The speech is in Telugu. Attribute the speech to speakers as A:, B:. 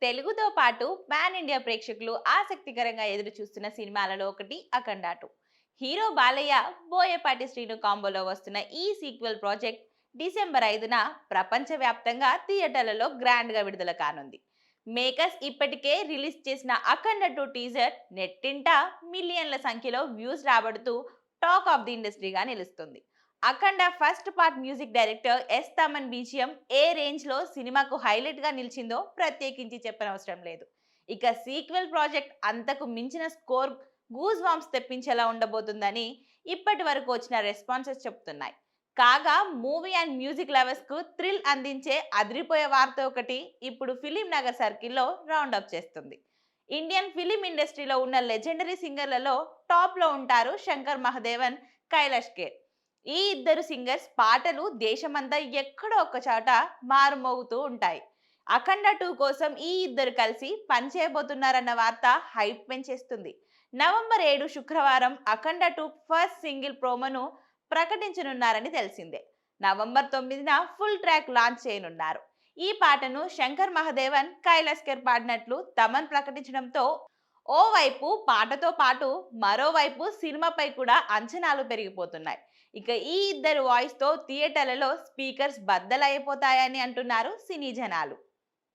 A: తెలుగుతో పాటు పాన్ ఇండియా ప్రేక్షకులు ఆసక్తికరంగా ఎదురు చూస్తున్న సినిమాలలో ఒకటి అఖండ 2. హీరో బాలయ్య, బోయపాటి శ్రీను కాంబోలో వస్తున్న ఈ సీక్వెల్ ప్రాజెక్ట్ డిసెంబర్ 5న ప్రపంచవ్యాప్తంగా థియేటర్లలో గ్రాండ్గా విడుదల కానుంది. మేకర్స్ ఇప్పటికే రిలీజ్ చేసిన అఖండ 2 టీజర్ నెట్టింట మిలియన్ల సంఖ్యలో వ్యూస్ రాబడుతూ టాక్ ఆఫ్ ది ఇండస్ట్రీగా నిలుస్తుంది. Akhanda first part music director S Thaman BGM ఏ రేంజ్ లో సినిమాకు హైలైట్ గా నిలిచిందో ప్రత్యేకించి చెప్పనవసరం లేదు. ఇక సీక్వెల్ ప్రాజెక్ట్ అంతకు మించిన స్కోర్, గూస్ వామ్స్ తెప్పించేలా ఉండబోతుందని ఇప్పటి వరకు వచ్చిన రెస్పాన్సెస్ చెప్తున్నాయి. కాగా మూవీ అండ్ మ్యూజిక్ లవర్స్ కు థ్రిల్ అందించే అదిరిపోయే వార్త ఒకటి ఇప్పుడు ఫిలిం నగర్ సర్కిల్లో రౌండ్ అప్ చేస్తుంది. ఇండియన్ ఫిలిం ఇండస్ట్రీలో ఉన్న లెజెండరీ సింగర్లలో టాప్ లో ఉంటారు శంకర్ మహదేవన్, కైలాష్ ఖేర్. ఈ ఇద్దరు సింగర్స్ పాటలు దేశమంతా ఎక్కడో ఒక చోట మారుమోగుతూ ఉంటాయి. అఖండ 2 కోసం ఈ ఇద్దరు కలిసి పనిచేయబోతున్నారన్న వార్త హైప్ పెంచేస్తుంది. నవంబర్ 7 శుక్రవారం అఖండ 2 ఫస్ట్ సింగిల్ ప్రోమోను ప్రకటించనున్నారని తెలిసిందే. నవంబర్ 9న ఫుల్ ట్రాక్ లాంచ్ చేయనున్నారు. ఈ పాటను శంకర్ మహదేవన్, కైలాస్ ఖేర్ పాడినట్లు తమన్ ప్రకటించడంతో ఓవైపు పాటతో పాటు మరోవైపు సినిమాపై కూడా అంచనాలు పెరిగిపోతున్నాయి. ఇక ఈ ఇద్దరు వాయిస్ తో థియేటర్లలో స్పీకర్స్ బద్దలైపోతాయని అంటున్నారు సినీ జనాలు.